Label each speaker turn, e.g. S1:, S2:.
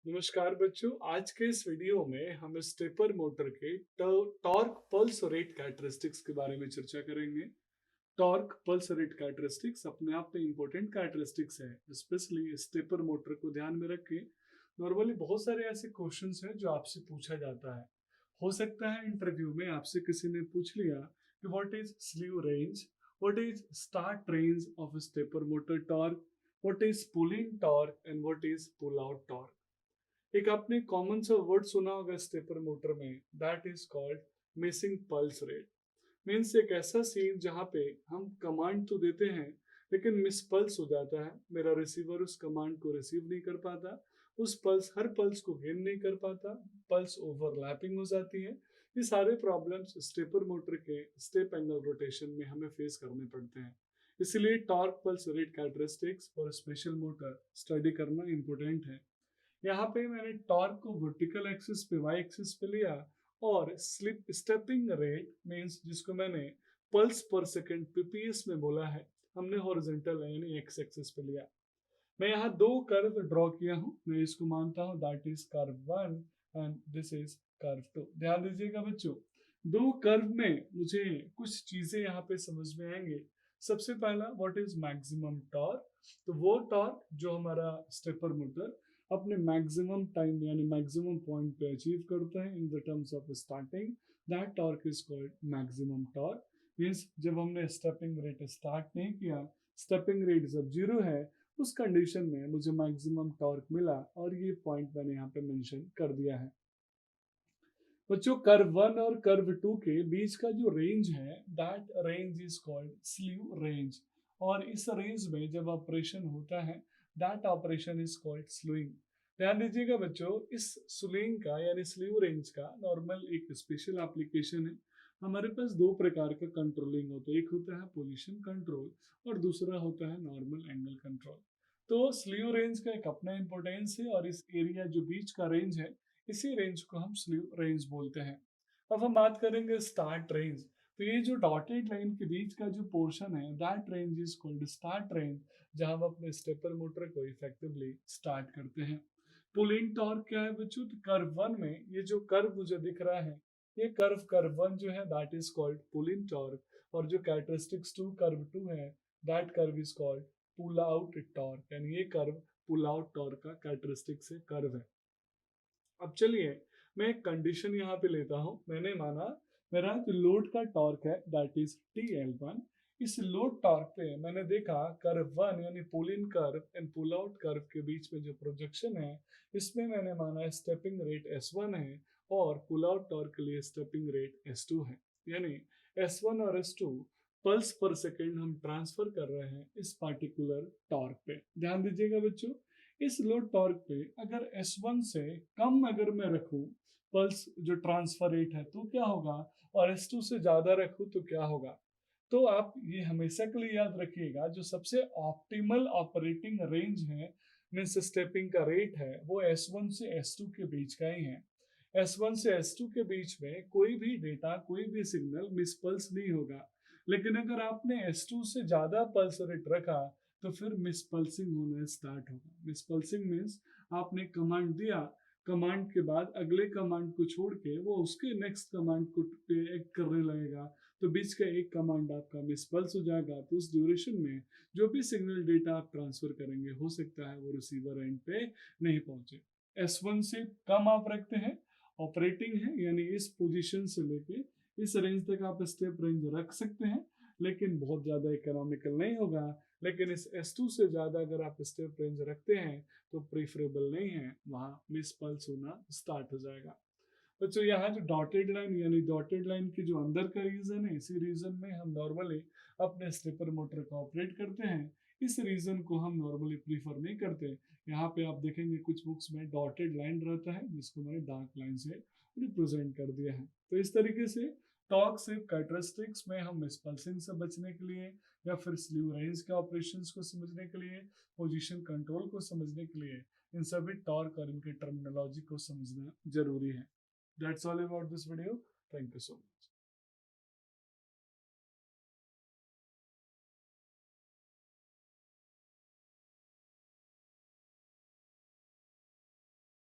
S1: नमस्कार बच्चों, आज के इस वीडियो में हम स्टेपर मोटर के टॉर्क पल्स रेट कैरेक्टरिस्टिक्स के बारे में चर्चा करेंगे। टॉर्क पल्स रेट कैरेक्टरिस्टिक्स अपने आप में इंपॉर्टेंट कैरेक्टरिस्टिक्स है, स्पेशली स्टेपर मोटर को ध्यान में रख के। नॉर्मली बहुत सारे ऐसे क्वेश्चंस हैं जो आपसे पूछा जाता है। हो सकता है इंटरव्यू में आपसे किसी ने पूछ लिया कि what is slew range, what is start range of stepper motor torque, what is pull in torque and what is pull out torque. एक आपने कॉमन सा वर्ड सुना होगा स्टेपर मोटर में, that is called missing pulse rate. Means एक ऐसा scene जहाँ पे हम कमांड तो देते हैं लेकिन मिस पल्स हो जाता है। मेरा रिसीवर उस कमांड को रिसीव नहीं कर पाता, उस पल्स हर पल्स को गेन नहीं कर पाता, पल्स ओवरलैपिंग हो जाती है। ये सारे प्रॉब्लम्स स्टेपर मोटर के स्टेप एंगल रोटेशन में हमें फेस करने पड़ते हैं। इसलिए टॉर्क पल्स रेट कैरेक्टरिस्टिक्स और स्पेशल मोटर स्टडी करना इंपॉर्टेंट है। यहाँ पे मैंने टॉर्क को वर्टिकल एक्सिस पे वाई एक्सिस पे लिया और स्लिप स्टेपिंग रेट मींस जिसको मैंने पल्स पर सेकंड पीपीएस में बोला है, हमने हॉरिजॉन्टल यानी एक्स एक्सिस पे लिया। मैं यहाँ दो कर्व ड्रॉ किया हूँ, मैं इसको मानता हूँ that is curve 1 and this is curve 2। ध्यान दीजिएगा बच्चों, दो कर्व में मुझे कुछ चीजें यहाँ पे समझ में आएंगे। सबसे पहला व्हाट इज मैक्सिमम टॉर्क, तो वो टॉर्क जो हमारा स्टेपर मोटर अपने मैक्सिमम टाइम यानी मैक्सिमम पॉइंट पे अचीव करता है in the terms of starting, that torque is called maximum torque. Means जब हमने स्टेपिंग रेट स्टार्ट नहीं किया, स्टेपिंग रेट जब जीरो है, उस कंडीशन में मुझे मैक्सिमम टॉर्क मिला और ये पॉइंट मैंने यहाँ पे मेंशन कर दिया है। बच्चों कर्व 1 और कर्व 2 के बीच का जो रेंज है that range is called sleeve range, और इस रेंज में जब ऑपरेशन होता है दैट ऑपरेशन इज कॉल्ड स्लूइंग। ध्यान दीजिएगा बच्चों, इस स्लूइंग का यानी स्लीव रेंज का नॉर्मल एक स्पेशल एप्लीकेशन है। हमारे पास दो प्रकार का कंट्रोलिंग होता है, एक होता है पोजीशन कंट्रोल और दूसरा होता है नॉर्मल एंगल कंट्रोल। तो स्लीव रेंज का एक अपना इंपॉर्टेंस है और इस एरिया जो बीच का रेंज है, इसी रेंज को हम स्लीव रेंज बोलते हैं। अब हम बात करेंगे स्टार्ट रेंज। तो ये जो डॉटेड लाइन के बीच का जो पोर्शन है that range is called start range, जहां हम अपने स्टेपर मोटर को इफेक्टिवली स्टार्ट करते हैं। पुल इन टॉर्क क्या है बच्चों, तो कर्व 1 में ये जो कर्व मुझे दिख रहा है, ये कर्व 1 जो है that is called pull in torque, और जो कैरेक्टरिस्टिक्स टू कर्व 2 है that curve is called pull out torque, यानी ये कर्व पुल आउट टॉर्क का कैरेक्टरिस्टिक्स है, कर्व है। अब चलिए मैं एक कंडीशन यहाँ पे लेता हूँ। मैंने माना मेरा जो लोड का टॉर्क है दैट इज TL1। इस लोड टॉर्क पे मैंने देखा कर्व 1 यानी pull in curve and pull out curve के बीच में जो प्रोजेक्शन है, इसमें मैंने माना स्टेपिंग रेट S1 है और पुल आउट टॉर्क के लिए स्टेपिंग रेट S2 है। यानी S1 और S2 पल्स पर सेकेंड हम ट्रांसफर कर रहे हैं इस पार्टिकुलर टॉर्क पे। ध्यान दीजिएगा बच्चों, इस लोड टॉर्क पे अगर S1 से कम अगर मैं रखूं पल्स जो ट्रांसफर रेट है तो क्या होगा, और S2 से ज्यादा रखूं तो क्या होगा। तो आप ये हमेशा के लिए याद रखिएगा, जो सबसे ऑप्टिमल ऑपरेटिंग रेंज है मीन्स स्टेपिंग का रेट है, वो S1 से S2 के बीच का ही है। S1 से S2 के बीच में कोई भी डेटा कोई भी सिग्नल मिस पल्स नहीं होगा। लेकिन अगर आपने S2 से ज्यादा पल्स रेट रखा तो फिर मिसपल्सिंग होना स्टार्ट होगा। मिसपल्सिंग मीन्स आपने कमांड दिया, कमांड के बाद अगले कमांड को छोड़ के वो उसके नेक्स्ट कमांड को एक्ट करने लगेगा, तो बीच का एक कमांड आपका मिसपल्स हो जाएगा। तो उस ड्यूरेशन में जो भी सिग्नल डेटा आप ट्रांसफर करेंगे हो सकता है वो रिसीवर एंड पे नहीं पहुंचे। S1 से कम आप रखते हैं, ऑपरेटिंग है यानी इस पोजीशन से लेके इस रेंज तक आप स्टेप रेंज रख सकते हैं, लेकिन बहुत ज्यादा इकोनॉमिकल नहीं होगा। लेकिन इस S2 से ज्यादा अगर आप स्टेप रेंज रखते हैं तो प्रीफरेबल नहीं है, वहां मिस पल्स होना स्टार्ट हो जाएगा। बच्चों यहाँ जो डॉटेड लाइन यानी डॉटेड लाइन की जो अंदर का रीजन है, इसी रीजन में हम नॉर्मली अपने स्टेपर मोटर का ऑपरेट करते हैं। इस रीजन को हम नॉर्मली प्रीफर नहीं करते। यहाँ पे आप देखेंगे कुछ बुक्स में डॉटेड लाइन रहता है जिसको मैंने डार्क लाइन से रिप्रेजेंट कर दिया है। तो इस तरीके से टॉर्क सिर्फ कैरेक्टरिस्टिक्स में हम मिसपल्सिंग से बचने के लिए या फिर स्लीव रेंज के ऑपरेशंस को समझने के लिए, पोजीशन कंट्रोल को समझने के लिए इन सभी टॉर्क और इनके टर्मिनोलॉजी को समझना जरूरी है। That's all about this video. Thank you so much.